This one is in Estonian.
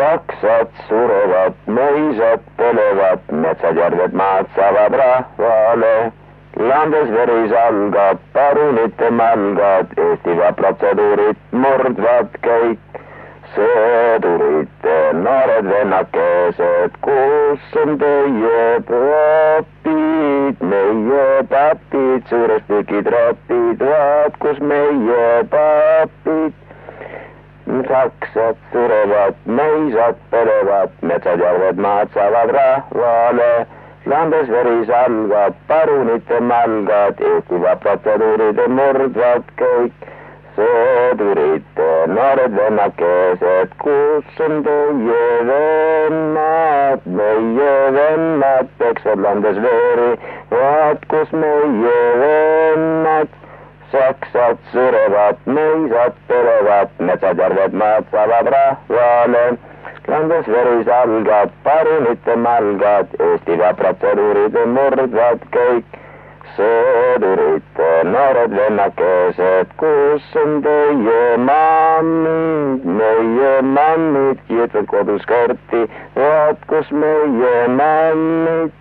Saksad surevad, mõisad põlevad, metsad, järved, maad saavad rahvale. Landes veris algab, parunite malgad, Eestiga protseduurid murdvad kõik. Sõdurite noored vennakesed, kus on teie papid, meie papid, suurest tükid ropid, vaat kus meie papid. Saksad surevad, mõisad põlevad, metsad, järved, maad saavad rahvale. Landes veris algab, parunite malgad, Eestiga protseduurid murdvad kõik. Sõdurite noored vennakesed, kus on teie vennad, meie vennad, peksvad landes veeri, vaat kus meie vennad. Saksad surevad, mõisad põlevad, metsad, järved, maad saavad rahvale. Landes veris algab, parunite malgad, Eestiga protseduurid murdvad kõik. Sõdurite noored vennakesed, kus on teie mammid, meie mammid, kiitvad kodus kõrti, vaat kus meie mammid.